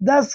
10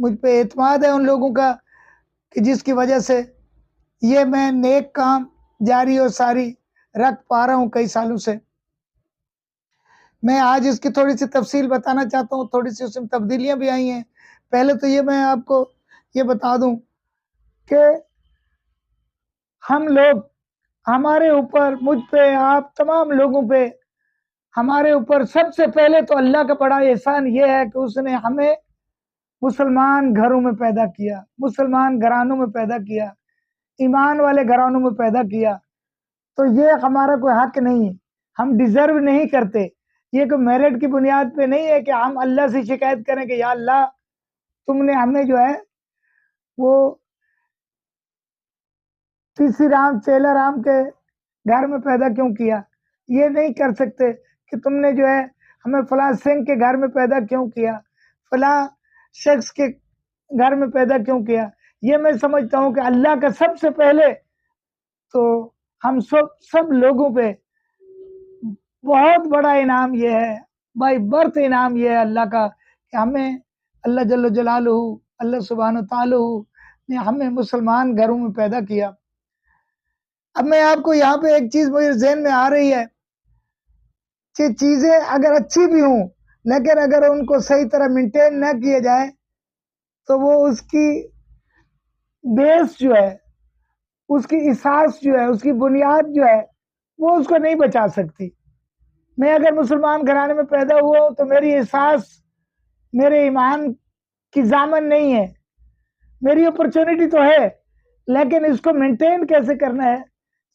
مجھ پہ اعتماد ہے ان لوگوں کا کہ جس کی وجہ سے یہ میں نیک کام جاری اور ساری رکھ پا رہا ہوں کئی سالوں سے۔ میں آج اس کی تھوڑی سی تفصیل بتانا چاہتا ہوں، تھوڑی سی اس میں تبدیلیاں بھی آئی ہیں۔ پہلے تو یہ میں آپ کو یہ بتا دوں کہ ہم لوگ، ہمارے اوپر، مجھ پہ، آپ تمام لوگوں پہ، ہمارے اوپر سب سے پہلے تو اللہ کا بڑا احسان یہ ہے کہ اس نے ہمیں مسلمان گھروں میں پیدا کیا، مسلمان گھرانوں میں پیدا کیا، ایمان والے گھرانوں میں پیدا کیا۔ تو یہ ہمارا کوئی حق نہیں ہے، ہم ڈیزرو نہیں کرتے۔ یہ کوئی میرٹ کی بنیاد پہ نہیں ہے کہ ہم اللہ سے شکایت کریں کہ یا اللہ تم نے ہمیں جو ہے وہ تیسری رام چیلا رام کے گھر میں پیدا کیوں کیا۔ یہ نہیں کر سکتے کہ تم نے جو ہے ہمیں فلاں سنگھ کے گھر میں پیدا کیوں کیا، فلاں شخص کے گھر میں پیدا کیوں کیا۔ یہ میں سمجھتا ہوں کہ اللہ کا سب سے پہلے تو ہم سب لوگوں پہ بہت بڑا انعام یہ ہے، بائی برتھ انعام یہ ہے اللہ کا کہ ہمیں اللہ جل جلالہ، اللہ سبحانہ تعالی نے ہمیں مسلمان گھروں میں پیدا کیا۔ اب میں آپ کو یہاں پہ ایک چیز میرے ذہن میں آ رہی ہے کہ چیزیں اگر اچھی بھی ہوں لیکن اگر ان کو صحیح طرح مینٹین نہ کیے جائے تو وہ اس کی بیس جو ہے، اس کی اساس جو ہے، اس کی بنیاد جو ہے وہ اس کو نہیں بچا سکتی۔ میں اگر مسلمان گھرانے میں پیدا ہوا ہوں تو میری اساس میرے ایمان کی ضامن نہیں ہے، میری اپرچونٹی تو ہے لیکن اس کو مینٹین کیسے کرنا ہے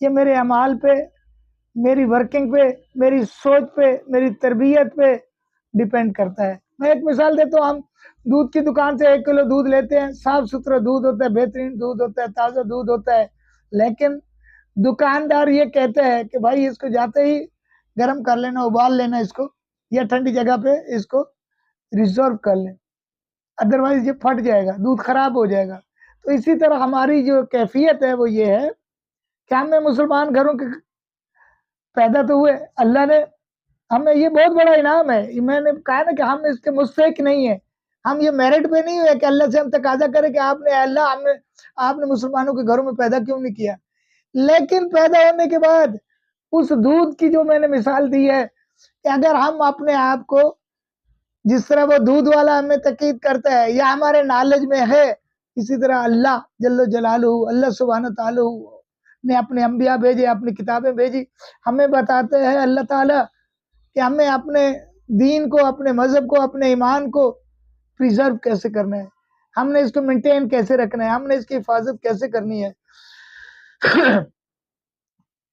یہ میرے اعمال پہ، میری ورکنگ پہ، میری سوچ پہ، میری تربیت پہ ڈیپینڈ کرتا ہے۔ میں ایک مثال دیتا ہوں، ہم دودھ کی دکان سے 1 کلو دودھ لیتے ہیں، صاف ستھرا دودھ ہوتا ہے، بہترین دودھ ہوتا ہے، تازہ دودھ ہوتا ہے، لیکن دکاندار یہ کہتے ہیں کہ بھائی اس کو جاتے ہی گرم کر لینا، ابال لینا اس کو، یا ٹھنڈی جگہ پہ اس کو ریزرو کر لیں، ادروائز یہ پھٹ جائے گا، دودھ خراب ہو جائے گا۔ تو اسی طرح ہماری جو کیفیت ہے وہ یہ ہے کہ ہمیں مسلمان گھروں کے پیدا تو ہوئے، اللہ نے ہمیں، یہ بہت بڑا انعام ہے۔ میں نے کہا نا کہ ہم اس کے مستحق نہیں ہیں، ہم یہ میرٹ پہ نہیں ہوئے کہ اللہ سے ہم تقاضا کریں کہ آپ نے اللہ آپ نے مسلمانوں کے گھروں میں پیدا کیوں نہیں کیا۔ لیکن پیدا ہونے کے بعد اس دودھ کی جو میں نے مثال دی ہے کہ اگر ہم اپنے آپ کو جس طرح وہ دودھ والا ہمیں تقید کرتا ہے یا ہمارے نالج میں ہے، اسی طرح اللہ جل جلالہ، اللہ سبحانہ تعالی نے اپنے انبیاء بھیجے، اپنی کتابیں بھیجی، ہمیں بتاتے ہیں اللہ تعالیٰ کہ ہمیں اپنے دین کو، اپنے مذہب کو، اپنے ایمان کو پریزرو کیسے کرنا ہے، ہم نے اس کو مینٹین کیسے رکھنا ہے، ہم نے اس کی حفاظت کیسے کرنی ہے۔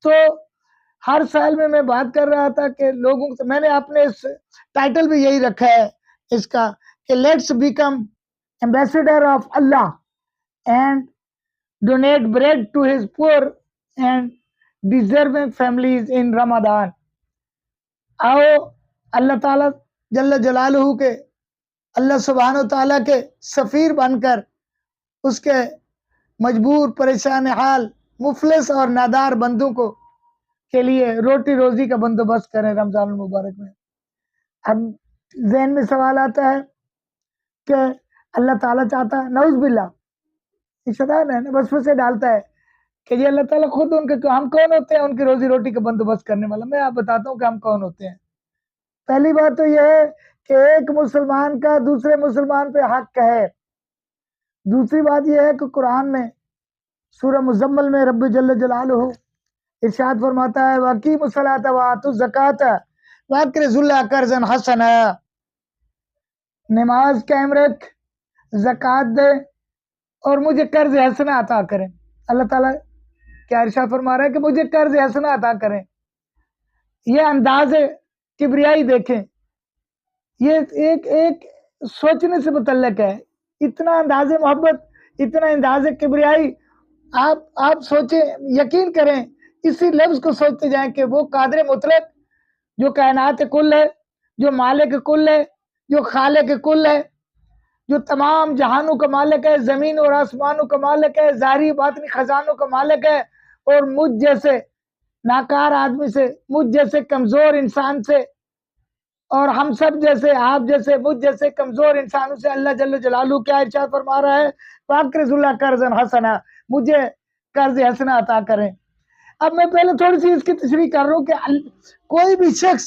تو ہر سال میں بات کر رہا تھا کہ لوگوں سے، میں نے اپنے ٹائٹل بھی یہی رکھا ہے اس کا کہ let's become ambassador of Allah and donate bread to his poor and deserving families in Ramzan. آؤ اللہ تعالیٰ جل جلالہ کے، اللہ سبحانہ و تعالیٰ کے سفیر بن کر اس کے مجبور، پریشان حال، مفلس اور نادار بندوں کو کے لیے روٹی روزی کا بندوبست کریں رمضان المبارک میں۔ اب ذہن میں سوال آتا ہے کہ اللہ تعالیٰ چاہتا ہے، نعوذ باللہ، شیطان ہے نا وسوسے ڈالتا ہے کہ یہ اللہ تعالیٰ خود ہم کون ہوتے ہیں ان کی روزی روٹی کا بندوبست کرنے والا۔ میں آپ بتاتا ہوں کہ ہم کون ہوتے ہیں۔ پہلی بات تو یہ ہے کہ ایک مسلمان کا دوسرے مسلمان پہ حق ہے۔ دوسری بات یہ ہے کہ قرآن میں سورہ مزمل میں رب جل جلالہ ارشاد فرماتا ہے وَأَقِیمُوا الصَّلَاةَ وَآتُوا الزَّکَاةَ وَأَقْرِضُوا اللَّهَ قَرْضًا حَسَنًا، نماز قائم رکھ، زکوٰۃ دے اور مجھے قرض حسنہ عطا کریں۔ اللہ تعالیٰ کیا ارشاد فرما رہا ہے کہ مجھے قرض حسنہ عطا کریں۔ یہ انداز کبریائی دیکھیں، یہ ایک سوچنے سے متعلق ہے، اتنا انداز محبت، اتنا انداز کبریائی۔ آپ سوچیں، یقین کریں، اسی لفظ کو سوچتے جائیں کہ وہ قادر مطلق جو کائنات کل ہے، جو مالک کل ہے، جو خالق کل ہے، جو تمام جہانوں کا مالک ہے، زمین اور آسمانوں کا مالک ہے، ظاہری باطنی خزانوں کا مالک ہے، اور مجھ جیسے ناکار آدمی سے، مجھ جیسے کمزور انسان سے اور ہم سب جیسے آپ جیسے مجھ جیسے کمزور انسانوں سے اللہ جل جلالہ کیا ارشاد فرما رہا ہے، فَأَقْرِضُ اللَّهَ قَرْضًا حَسَنًا، مجھے قرض حسنہ عطا کریں۔ اب میں پہلے تھوڑی سی اس کی تشریح کر رہا ہوں کہ کوئی بھی شخص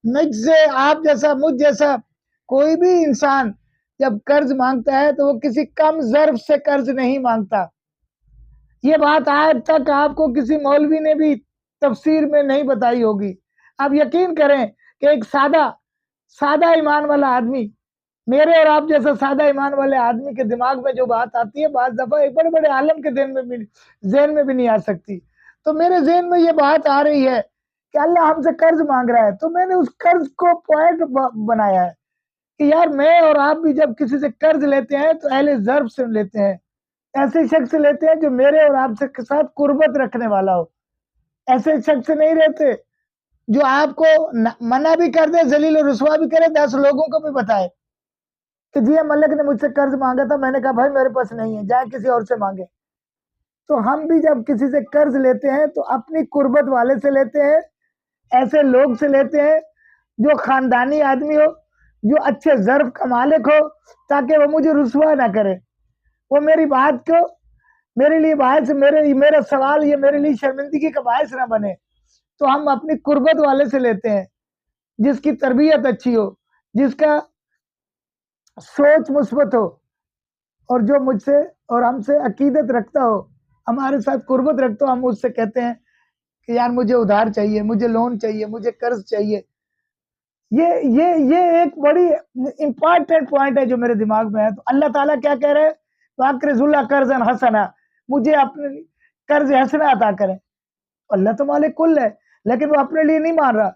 مجھ سے آپ جیسا مجھ جیسا کوئی بھی انسان جب قرض مانگتا ہے تو وہ کسی کم ظرف سے قرض نہیں مانگتا۔ یہ بات آج تک آپ کو کسی مولوی نے بھی تفسیر میں نہیں بتائی ہوگی۔ آپ یقین کریں کہ ایک سادہ ایمان والا آدمی، میرے اور آپ جیسا سادہ ایمان والے آدمی کے دماغ میں جو بات آتی ہے بعض دفعہ ایک بڑے بڑے عالم کے ذہن میں بھی نہیں آ سکتی۔ تو میرے ذہن میں یہ بات آ رہی ہے کہ اللہ ہم سے قرض مانگ رہا ہے، تو میں نے اس قرض کو پوائنٹ بنایا ہے کہ یار میں اور آپ بھی جب کسی سے قرض لیتے ہیں تو اہل ظرف سے لیتے ہیں، ایسے شخص سے لیتے ہیں جو میرے اور آپ سے کے ساتھ قربت رکھنے والا ہو، ایسے شخص سے نہیں رہتے جو آپ کو منع بھی کر دے، ذلیل و رسوا بھی کرے، 10 لوگوں کو بھی بتائے کہ جی ملک نے مجھ سے قرض مانگا تھا، میں نے کہا بھائی میرے پاس نہیں ہے، جائیں کسی اور سے مانگے۔ تو ہم بھی جب کسی سے قرض لیتے ہیں تو اپنی قربت والے سے لیتے ہیں، ایسے لوگ سے لیتے ہیں جو خاندانی آدمی ہو، جو اچھے ظرف کا مالک ہو، تاکہ وہ مجھے رسوا نہ کرے، وہ میری بات کو میرے لیے باعث میرا سوال یہ میرے لیے شرمندگی کا باعث نہ بنے۔ تو ہم اپنی قربت والے سے لیتے ہیں جس کی تربیت اچھی ہو، جس کا سوچ مثبت ہو، اور جو مجھ سے اور ہم سے عقیدت رکھتا ہو، ہمارے ساتھ قربت رکھتا ہو، ہم اس سے کہتے ہیں کہ یار مجھے ادھار چاہیے، مجھے لون چاہیے، مجھے قرض چاہیے۔ یہ ایک بڑی امپورٹنٹ پوائنٹ ہے جو میرے دماغ میں ہے۔ تو اللہ تعالیٰ کیا کہہ رہے ہیں، وَأَقْرِضُ اللَّهَ قَرْضًا حَسَنًا، مجھے اپنے قرض حسنہ عطا کریں۔ اللہ تو مالک کل ہے، لیکن وہ اپنے لیے نہیں مان رہا۔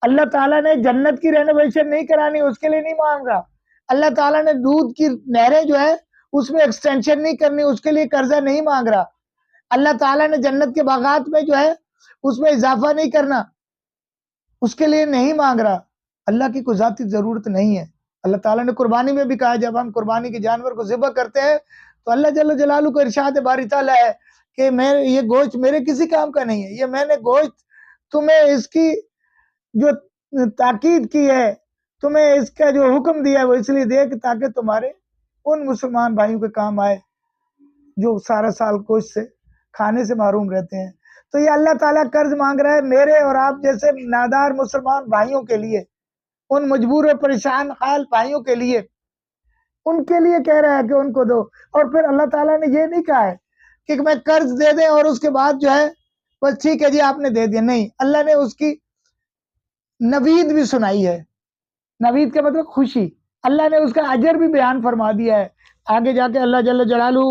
اللہ تعالیٰ نے جنت کی رینوویشن نہیں کرانی، اس کے لیے نہیں مانگ رہا۔ اللہ تعالیٰ نے دودھ کی نہریں جو ہے اس میں ایکسٹینشن نہیں کرنی، اس کے لیے قرضہ نہیں مانگ رہا۔ اللہ تعالیٰ نے جنت کے باغات میں جو ہے اس میں اضافہ نہیں کرنا، اس کے لیے نہیں مانگ رہا۔ اللہ کی کوئی ذاتی ضرورت نہیں ہے۔ اللہ تعالیٰ نے قربانی میں بھی کہا جب ہم قربانی کے جانور کو ذبح کرتے ہیں تو اللہ جل جلالہ کو ارشاد باری تعالیٰ ہے کہ یہ گوشت میرے کسی کام کا نہیں ہے، یہ میں نے گوشت تمہیں اس کی جو تاکید کی ہے، تمہیں اس کا جو حکم دیا ہے وہ اس لیے دیا کہ تاکہ تمہارے ان مسلمان بھائیوں کے کام آئے جو سارا سال گوشت سے کھانے سے محروم رہتے ہیں۔ تو یہ اللہ تعالیٰ قرض مانگ رہا ہے میرے اور آپ جیسے نادار مسلمان بھائیوں کے لیے، ان مجبور و پریشان حال بھائیوں کے لیے، ان کے لیے کہہ رہا ہے کہ ان کو دو۔ اور پھر اللہ تعالیٰ نے یہ نہیں کہا ہے کہ میں قرض دے دیں اور اس کے بعد جو ہے بس ٹھیک ہے جی آپ نے دے دیا، نہیں، اللہ نے اس کی نوید بھی سنائی ہے۔ نوید کا مطلب خوشی، اللہ نے اس کا اجر بھی بیان فرما دیا ہے۔ آگے جا کے اللہ جل جلالہ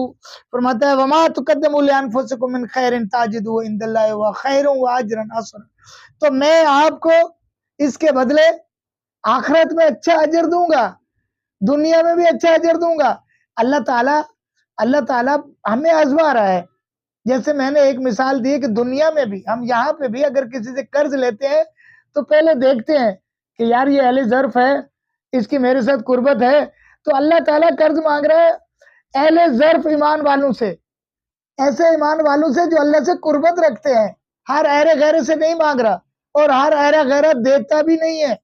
فرماتا ہے وَمَا تُقَدِّمُوا لِأَنفُسِكُم مِّن خَيْرٍ تَجِدُوهُ عِندَ اللَّهِ هُوَ خَيْرٌ وَأَجْرًا حَسَنًا، تو میں آپ کو اس کے بدلے آخرت میں اچھا اجر دوں گا، دنیا میں بھی اچھا اجر دوں گا۔ اللہ تعالیٰ ہمیں آزما رہا ہے۔ جیسے میں نے ایک مثال دی کہ دنیا میں بھی ہم یہاں پہ بھی اگر کسی سے قرض لیتے ہیں تو پہلے دیکھتے ہیں کہ یار یہ اہل ظرف ہے، اس کی میرے ساتھ قربت ہے، تو اللہ تعالیٰ قرض مانگ رہا ہے اہل ظرف ایمان والوں سے، ایسے ایمان والوں سے جو اللہ سے قربت رکھتے ہیں، ہر ایرے غیرے سے نہیں مانگ رہا، اور ہر ایرا غیرہ دیتا بھی نہیں ہے۔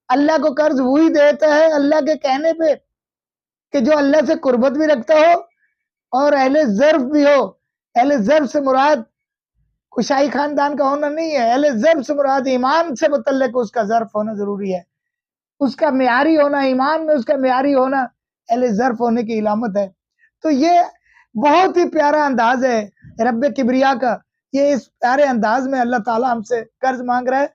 اللہ کو قرض وہی دیتا ہے اللہ کے کہنے پہ کہ جو اللہ سے قربت بھی رکھتا ہو اور اہل ظرف بھی ہو۔ اہل ظرف سے مراد کشائی خاندان کا ہونا نہیں ہے، اہل ظرف سے مراد ایمان سے متعلق اس کا ظرف ہونا ضروری ہے، اس کا معیاری ہونا، ایمان میں اس کا معیاری ہونا اہل ظرف ہونے کی علامت ہے۔ تو یہ بہت ہی پیارا انداز ہے رب کبریا کا، یہ اس پیارے انداز میں اللہ تعالیٰ ہم سے قرض مانگ رہا ہے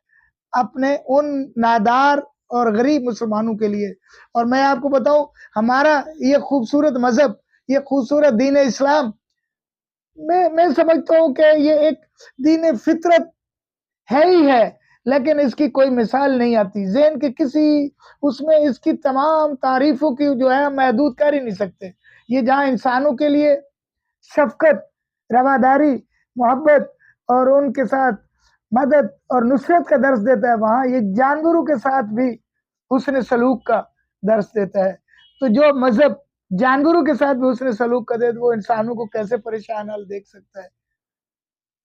اپنے ان نادار اور غریب مسلمانوں کے لیے۔ اور میں آپ کو بتاؤں ہمارا یہ خوبصورت مذہب، یہ خوبصورت دین اسلام، میں سمجھتا ہوں کہ یہ ایک دین فطرت ہے ہی ہے، لیکن اس کی کوئی مثال نہیں آتی ذہن کے کسی اس میں، اس کی تمام تعریفوں کی جو ہے ہم محدود کر ہی نہیں سکتے۔ یہ جہاں انسانوں کے لیے شفقت، رواداری، محبت اور ان کے ساتھ مدد اور نصرت کا درس دیتا ہے، وہاں یہ جانوروں کے ساتھ بھی حسن سلوک کا درس دیتا ہے۔ تو جو مذہب جانوروں کے ساتھ بھی حسن سلوک کا دے، وہ انسانوں کو کیسے پریشان حال دیکھ سکتا ہے۔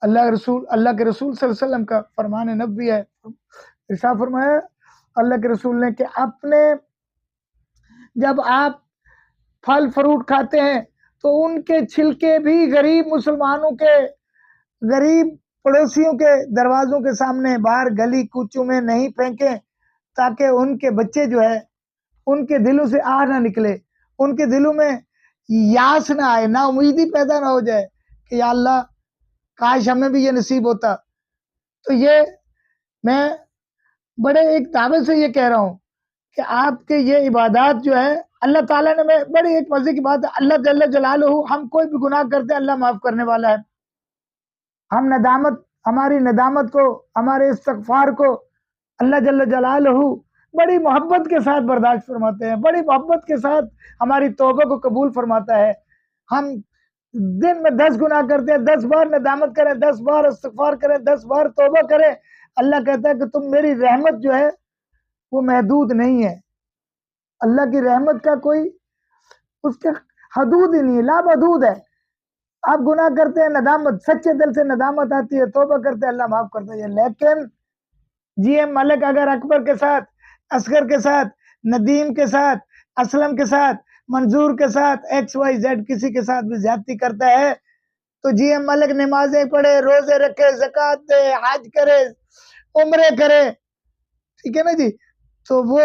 اللہ کے رسول صلی اللہ علیہ وسلم کا فرمان نبوی ہے، ارشاد فرمایا اللہ کے رسول نے کہ اپنے جب آپ پھل فروٹ کھاتے ہیں تو ان کے چھلکے بھی غریب مسلمانوں کے غریب پڑوسیوں کے دروازوں کے سامنے باہر گلی کوچوں میں نہیں پھینکیں، تاکہ ان کے بچے جو ہے ان کے دلوں سے آہ نہ نکلے، ان کے دلوں میں یاس نہ آئے، نا امیدی پیدا نہ ہو جائے کہ یا اللہ کاش ہمیں بھی یہ نصیب ہوتا۔ تو یہ میں بڑے ایک دعوے سے یہ کہہ رہا ہوں کہ آپ کے یہ عبادات جو ہے اللہ تعالیٰ نے، میں بڑی ایک مزے کی بات ہے، اللہ جل جلالہ ہم کوئی بھی گناہ کرتے ہیں اللہ معاف کرنے والا ہے۔ ہم ہماری ندامت کو، ہمارے استغفار کو اللہ جل جلالہ بڑی محبت کے ساتھ برداشت فرماتے ہیں، بڑی محبت کے ساتھ ہماری توبہ کو قبول فرماتا ہے۔ ہم دن میں 10 گناہ کرتے ہیں، 10 بار ندامت کریں، 10 بار استغفار کریں، 10 بار توبہ کریں، اللہ کہتا ہے کہ تم میری رحمت جو ہے وہ محدود نہیں ہے۔ اللہ کی رحمت کا کوئی اس کے حدود ہی نہیں ہے، لا محدود ہے۔ آپ گناہ کرتے ہیں، ندامت سچے دل سے ندامت آتی ہے، توبہ کرتے ہیں، اللہ معاف کرتا ہے۔ لیکن جی ایم ملک اگر اکبر کے ساتھ، اصغر کے ساتھ، ندیم کے ساتھ، اسلم کے ساتھ، منظور کے ساتھ، ایکس وائی زیڈ کسی کے ساتھ بھی زیادتی کرتا ہے تو جی ایم ملک نمازیں پڑھے، روزے رکھے، زکوٰۃ دے، حج کرے، عمرے کرے، ٹھیک ہے نا جی، تو وہ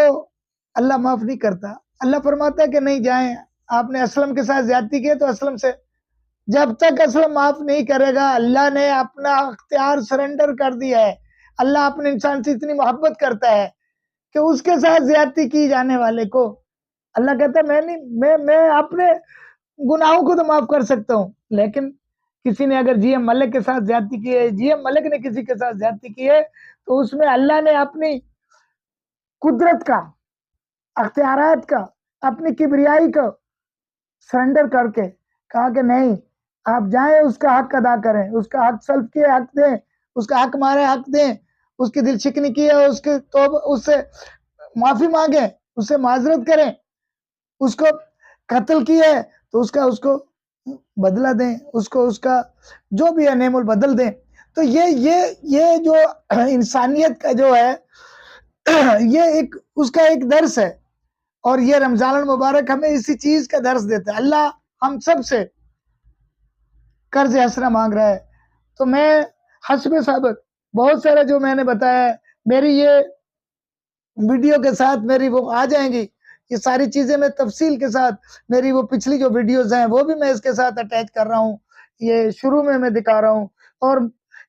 اللہ معاف نہیں کرتا۔ اللہ فرماتا ہے کہ نہیں جائیں، آپ نے اسلم کے ساتھ زیادتی کی تو اسلم سے، جب تک اسلم معاف نہیں کرے گا، اللہ نے اپنا اختیار سرنڈر کر دیا ہے۔ اللہ اپنے انسان سے اتنی محبت کرتا ہے کہ اس کے ساتھ زیادتی کی جانے والے کو اللہ کہتا ہے میں اپنے گناہوں کو تو معاف کر سکتا ہوں، لیکن کسی نے اگر جی ایم ملک کے ساتھ زیادتی کی ہے، جی ایم ملک نے کسی کے ساتھ زیادتی کی ہے، تو اس میں اللہ نے اپنی قدرت کا، اختیارات کا، اپنی کبریائی کا سرنڈر کر کے کہا کہ نہیں، آپ جائیں، اس کا حق ادا کریں، اس کا حق سلب کیے حق دیں، اس کا حق مارے حق دیں، اس کی دل شکنی کی ہے اس کے اس سے معافی مانگیں، اس سے معذرت کریں، اس کو قتل کیا ہے تو اس کو بدلہ دیں، اس کا جو بھی ہے نعم البدل دیں۔ تو یہ جو انسانیت کا جو ہے یہ اس کا ایک درس ہے، اور یہ رمضان المبارک ہمیں اسی چیز کا درس دیتا ہے۔ اللہ ہم سب سے قرض حسنہ مانگ رہا ہے، تو میں حسب سابق بہت سارا جو میں نے بتایا ہے، میری یہ ویڈیو کے ساتھ میری وہ آ جائیں گی، یہ ساری چیزیں میں تفصیل کے ساتھ، میری وہ پچھلی جو ویڈیوز ہیں وہ بھی میں اس کے ساتھ اٹیچ کر رہا ہوں، یہ شروع میں دکھا رہا ہوں، اور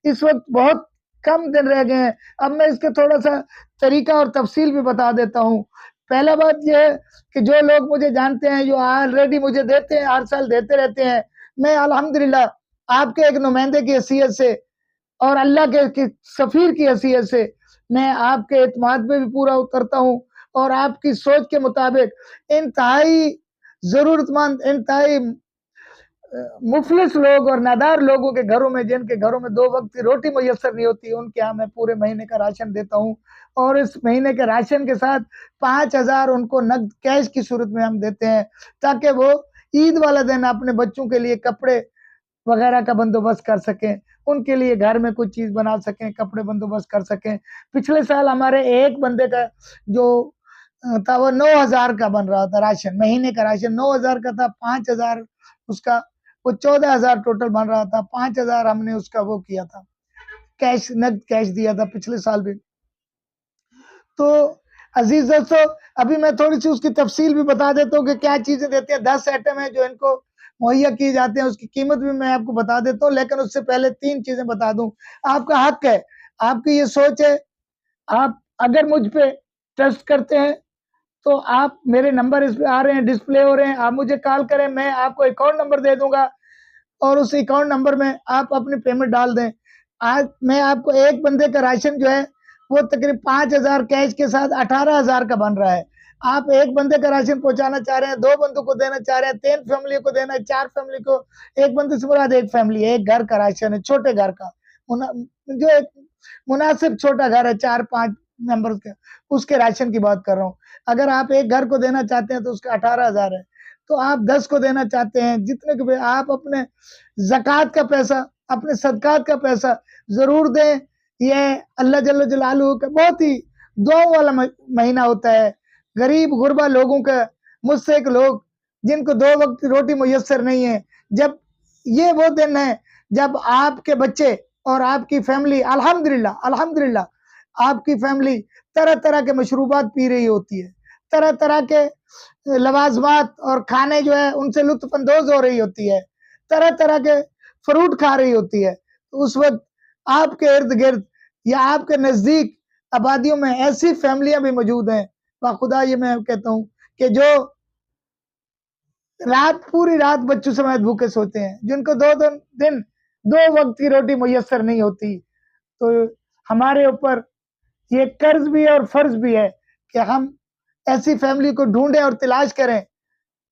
اس وقت بہت کم دن رہ گئے ہیں، اب میں اس کے تھوڑا سا طریقہ اور تفصیل بھی بتا دیتا ہوں۔ پہلا بات یہ ہے کہ جو لوگ مجھے جانتے ہیں، جو آلریڈی مجھے دیتے ہیں، ہر سال دیتے رہتے ہیں، میں الحمدللہ آپ کے ایک نمائندے کی حیثیت سے اور اللہ کے سفیر کی حیثیت سے میں آپ کے اعتماد پہ بھی پورا اترتا ہوں، اور آپ کی سوچ کے مطابق انتہائی ضرورت مند، انتہائی مفلس لوگ اور نادار لوگوں کے گھروں میں، جن کے گھروں میں 2 وقت کی روٹی میسر نہیں ہوتی، ان کے یہاں میں پورے مہینے کا راشن دیتا ہوں، اور اس مہینے کے راشن کے ساتھ 5000 ان کو نقد کیش کی صورت میں ہم دیتے ہیں، تاکہ وہ عید والا دن اپنے بچوں کے لیے کپڑے وغیرہ کا بندوبست کر سکیں، ان کے لیے گھر میں کچھ چیز بنا سکیں، کپڑے بندوبست کر سکیں۔ پچھلے سال ہمارے ایک بندے کا جو تھا وہ 9000 کا بن رہا تھا راشن، مہینے کا راشن 9000 کا تھا، 5000 اس کا، وہ 14000 ٹوٹل بن رہا تھا، 5000 ہم نے اس کا وہ کیا تھا، کیش، نقد کیش دیا تھا پچھلے سال بھی۔ تو عزیز دوستو، ابھی میں تھوڑی سی اس کی تفصیل بھی بتا دیتا ہوں کہ کیا چیزیں دیتے ہیں۔ 10 آئٹم ہیں جو ان کو مہیا کیے جاتے ہیں، اس کی قیمت بھی میں آپ کو بتا دیتا ہوں، لیکن اس سے پہلے 3 چیزیں بتا دوں۔ آپ کا حق ہے، آپ کی یہ سوچ ہے، آپ اگر مجھ پہ ٹرسٹ کرتے ہیں تو آپ، میرے نمبر اس پہ آ رہے ہیں، ڈسپلے ہو رہے ہیں، آپ مجھے کال کریں، میں آپ کو اکاؤنٹ نمبر دے دوں گا، اور اس اکاؤنٹ نمبر میں آپ اپنی پیمنٹ ڈال دیں۔ آج میں آپ کو ایک بندے کا راشن جو ہے وہ تقریباً 5000 کیش کے ساتھ 18000 کا بن رہا ہے۔ آپ ایک بندے کا راشن پہنچانا چاہ رہے ہیں، 2 بندوں کو دینا چاہ رہے ہیں، 3 فیملی کو دینا ہے، 4 فیملی کو، ایک بندے سے مراد ایک فیملی ہے، ایک گھر کا راشن ہے، چھوٹے گھر کا، جو ایک مناسب چھوٹا گھر ہے 4-5 ممبرز کا، اس کے راشن کی بات کر رہا ہوں۔ اگر آپ ایک گھر کو دینا چاہتے ہیں تو اس کا 18000 ہے، تو آپ 10 کو دینا چاہتے ہیں، جتنے کو بھی آپ اپنے زکوٰۃ کا پیسہ، اپنے صدقات کا پیسہ ضرور دیں۔ یہ اللہ جل جلالہ کا بہت ہی دعاؤں والا مہینہ ہوتا ہے. غریب غربا لوگوں کا مستحق لوگ جن کو 2 وقت کی روٹی میسر نہیں ہے, جب یہ وہ دن ہے جب آپ کے بچے اور آپ کی فیملی الحمدللہ آپ کی فیملی طرح طرح کے مشروبات پی رہی ہوتی ہے, طرح طرح کے لوازمات اور کھانے جو ہے ان سے لطف اندوز ہو رہی ہوتی ہے, طرح طرح کے فروٹ کھا رہی ہوتی ہے. تو اس وقت آپ کے ارد گرد یا آپ کے نزدیک آبادیوں میں ایسی فیملیاں بھی موجود ہیں, خدا یہ میں کہتا ہوں کہ جو پوری رات بچوں سمیت بھوکے سوتے ہیں, جن کو 2 وقت کی روٹی میسر نہیں ہوتی. تو ہمارے اوپر یہ قرض بھی ہے اور فرض بھی ہے کہ ہم ایسی فیملی کو ڈھونڈیں اور تلاش کریں.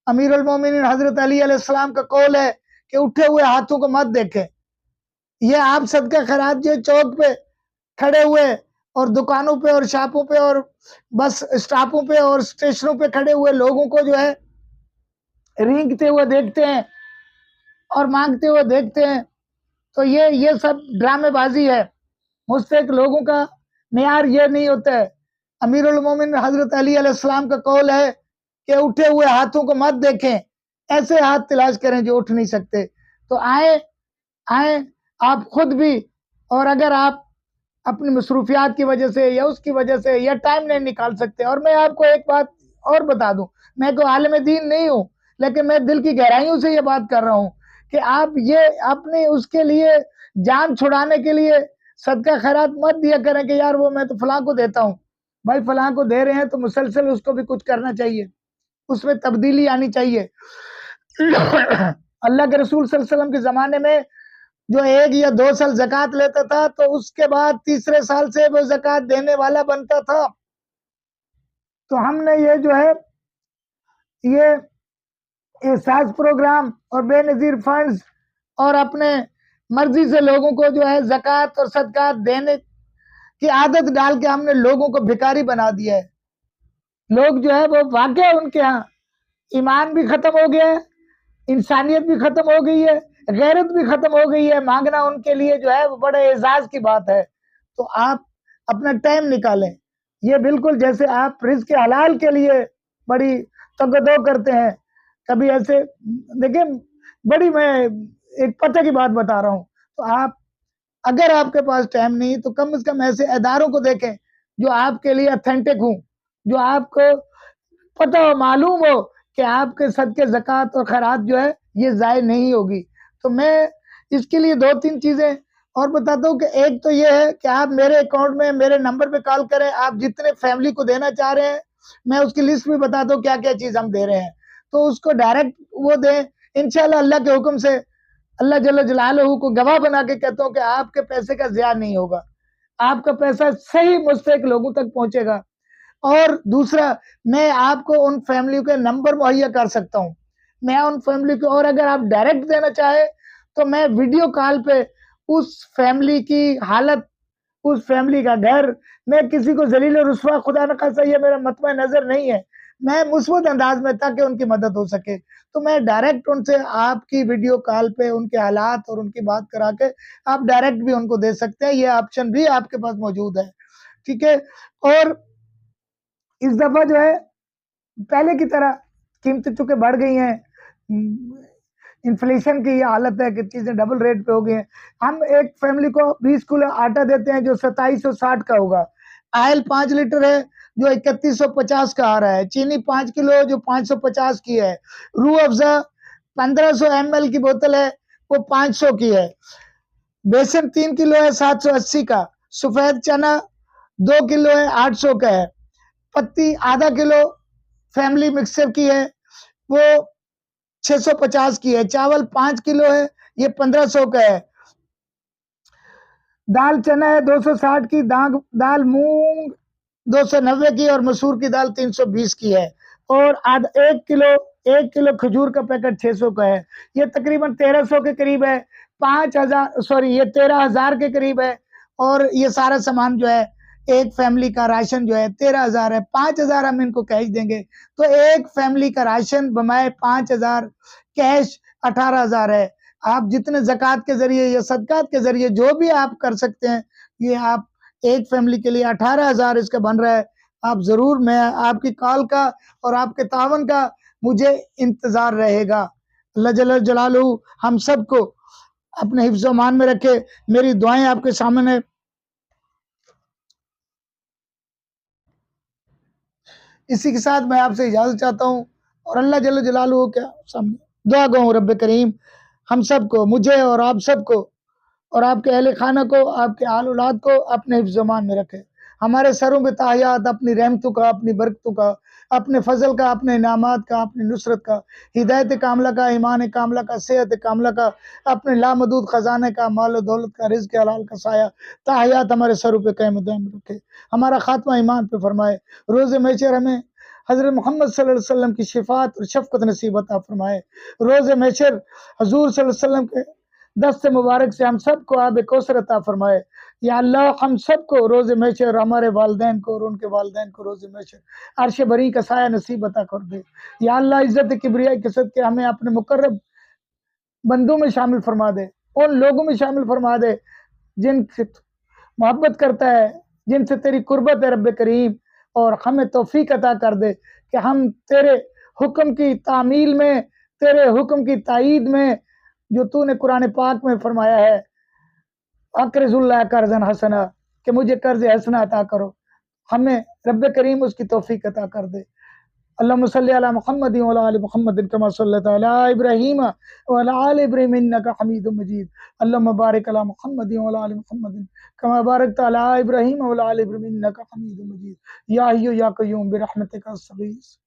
امیر المومنین حضرت علی علیہ السلام کا قول ہے کہ اٹھے ہوئے ہاتھوں کو مت دیکھیں. یہ آپ صدقہ خیرات جو چوک پہ کھڑے ہوئے اور دکانوں پہ اور شاپوں پہ اور بس اسٹاپوں پہ اور اسٹیشنوں پہ کھڑے ہوئے لوگوں کو جو ہے رینگتے ہوئے دیکھتے ہیں اور مانگتے ہوئے دیکھتے ہیں, تو یہ سب ڈرامے بازی ہے. مستحق لوگوں کا معیار یہ نہیں ہوتا ہے. امیر المومنین حضرت علی علیہ السلام کا قول ہے کہ اٹھے ہوئے ہاتھوں کو مت دیکھیں, ایسے ہاتھ تلاش کریں جو اٹھ نہیں سکتے. تو آئیں آپ خود بھی, اور اگر آپ اپنی مصروفیات کی وجہ سے یا اس کی وجہ سے یا ٹائم نہیں نکال سکتے, اور میں آپ کو ایک بات اور بتا دوں, میں کوئی عالم دین نہیں ہوں, لیکن میں دل کی گہرائیوں سے یہ بات کر رہا ہوں کہ آپ یہ اپنے اس کے لیے جان چھڑانے کے لیے صدقہ خیرات مت دیا کریں کہ یار وہ میں تو فلاں کو دیتا ہوں. بھائی فلاں کو دے رہے ہیں تو مسلسل اس کو بھی کچھ کرنا چاہیے, اس میں تبدیلی آنی چاہیے. اللہ کے رسول صلی اللہ علیہ وسلم کے زمانے میں جو 1 یا 2 سال زکوٰۃ لیتا تھا تو اس کے بعد تیسرے سال سے وہ زکوٰۃ دینے والا بنتا تھا. تو ہم نے یہ جو ہے یہ احساس پروگرام اور بے نظیر فنڈز اور اپنے مرضی سے لوگوں کو جو ہے زکوٰۃ اور صدقات دینے کی عادت ڈال کے ہم نے لوگوں کو بھکاری بنا دیا ہے. لوگ جو ہے وہ واقعہ ان کے ہاں ایمان بھی ختم ہو گیا ہے, انسانیت بھی ختم ہو گئی ہے, غیرت بھی ختم ہو گئی ہے. مانگنا ان کے لیے جو ہے وہ بڑے اعزاز کی بات ہے. تو آپ اپنا ٹائم نکالیں. یہ بالکل جیسے آپ رزق حلال کے لیے بڑی تگدو کرتے ہیں, کبھی ایسے دیکھیں بڑی میں ایک پتہ کی بات بتا رہا ہوں. تو آپ اگر آپ کے پاس ٹائم نہیں تو کم از کم ایسے اداروں کو دیکھیں جو آپ کے لیے اتھینٹک ہوں, جو آپ کو پتہ ہو, معلوم ہو کہ آپ کے صدقے زکوٰۃ اور خیرات جو ہے یہ ضائع نہیں ہوگی. تو میں اس کے لیے 2-3 چیزیں اور بتاتا ہوں کہ ایک تو یہ ہے کہ آپ میرے اکاؤنٹ میں میرے نمبر پہ کال کریں. آپ جتنے فیملی کو دینا چاہ رہے ہیں میں اس کی لسٹ بھی بتاتا ہوں کیا کیا چیز ہم دے رہے ہیں, تو اس کو ڈائریکٹ وہ دیں. انشاءاللہ اللہ کے حکم سے اللہ جل جلالہ کو گواہ بنا کے کہتا ہوں کہ آپ کے پیسے کا ضیاع نہیں ہوگا, آپ کا پیسہ صحیح مستحق لوگوں تک پہنچے گا. اور دوسرا, میں آپ کو ان فیملی کے نمبر مہیا کر سکتا ہوں. میں ان فیملی کو, اور اگر آپ ڈائریکٹ دینا چاہے تو میں ویڈیو کال پہ اس فیملی کی حالت, اس فیملی کا گھر, میں کسی کو ذلیل و رسوا خدا نخواستہ یہ میرا مطمع نظر نہیں ہے, میں مثبت انداز میں تاکہ ان کی مدد ہو سکے تو میں ڈائریکٹ ان سے آپ کی ویڈیو کال پہ ان کے حالات اور ان کی بات کرا کے آپ ڈائریکٹ بھی ان کو دے سکتے ہیں. یہ آپشن بھی آپ کے پاس موجود ہے, ٹھیک ہے. اور اس دفعہ جو ہے پہلے کی طرح قیمتیں چونکہ بڑھ گئی ہیں, انفلیشن کی یہ حالت ہے کہ چیزیں ڈبل ریٹ پہ ہو گئی ہیں. ہم ایک فیملی کو 20 کلو آٹا دیتے ہیں جو 2760 کا ہوگا, آئل 5 لیٹر ہے جو 3150 کا آ رہا ہے, چینی 5 کلو جو 550 کی ہے, روح افزا 1500 ml کی بوتل ہے وہ 500 کی ہے, بیسن 3 کلو ہے 780 کا, سفید چنا 2 کلو ہے 800 کا ہے, پتی آدھا کلو فیملی مکسر کی ہے وہ 650 کی ہے, چاول 5 کلو ہے یہ 1500 کا ہے, دال چنا ہے 260 کی, دال مونگ 290 کی اور مسور کی دال 320 کی ہے, اور 1 کلو کھجور کا پیکٹ 600 کا ہے. یہ تقریباً 1300 کے قریب ہے, 13,000 کے قریب ہے. اور یہ سارا سامان جو ہے ایک فیملی کا راشن جو ہے 13,000 ہے, 5,000 ہم ان کو کیش دیں گے تو ایک فیملی کا راشن بمائے 5,000 کیش 18,000 ہے. آپ جتنے زکوٰۃ کے ذریعے یا صدقات کے ذریعے جو بھی آپ کر سکتے ہیں یہ آپ ایک فیملی کے لیے 18,000 اس کا بن رہا ہے. آپ ضرور، میں آپ کی کال کا اور آپ کے تعاون کا مجھے انتظار رہے گا. اللہ جل جلالہ ہم سب کو اپنے حفظ و امان میں رکھے. میری دعائیں آپ کے سامنے. اسی کے ساتھ میں آپ سے اجازت چاہتا ہوں اور اللہ جل جلالہ کے سامنے دعا گو رب کریم ہم سب کو، مجھے اور آپ سب کو اور آپ کے اہل خانہ کو، آپ کے آل اولاد کو اپنے حفظ و امان میں رکھے. ہمارے سروں پہ تحیات اپنی رحمتوں کا، اپنی برکتوں کا، اپنے فضل کا، اپنے انعامات کا، اپنی نصرت کا، ہدایت کاملہ کا، ایمان کاملہ کا، صحت کاملہ کا، اپنے لامحدود خزانے کا، مال و دولت کا، رزق حلال کا سایہ تحیات ہمارے سروں پہ قائم و دائم رکھے. ہمارا خاتمہ ایمان پہ فرمائے. روز محشر ہمیں حضرت محمد صلی اللہ علیہ وسلم کی شفاعت اور شفقت نصیب عطا فرمائے. روز محشر حضور صلی اللہ علیہ وسلم کے دست مبارک سے ہم سب کو آب کوثر عطا فرمائے. یا اللہ ہم سب کو روز محشر، ہمارے والدین کو اور ان کے والدین کو روز محشر عرش بری کا سایہ نصیب عطا کر دے. یا اللہ عزت کبریاء کے صدقے ہمیں اپنے مقرب بندوں میں شامل فرما دے، ان لوگوں میں شامل فرما دے جن سے محبت کرتا ہے، جن سے تیری قربت ہے رب کریم، اور ہمیں توفیق عطا کر دے کہ ہم تیرے حکم کی تعمیل میں، تیرے حکم کی تائید میں، جو تو نے قرآن پاک میں فرمایا ہے اقرض اللہ قرضا حسنا، کہ مجھے قرض حسنا عطا کرو، ہمیں رب کریم اس کی توفیق عطا کر دے. اللہم صلی علی محمد وعلی آل محمد کما صلیت علی ابراہیم وعلی آل ابراہیم انک حمید مجید. اللہم بارک علی محمد وعلی آل محمد کما بارکت علی ابراہیم وعلی آل ابراہیم انک حمید مجید. یا حی یا قیوم برحمتک استغیث.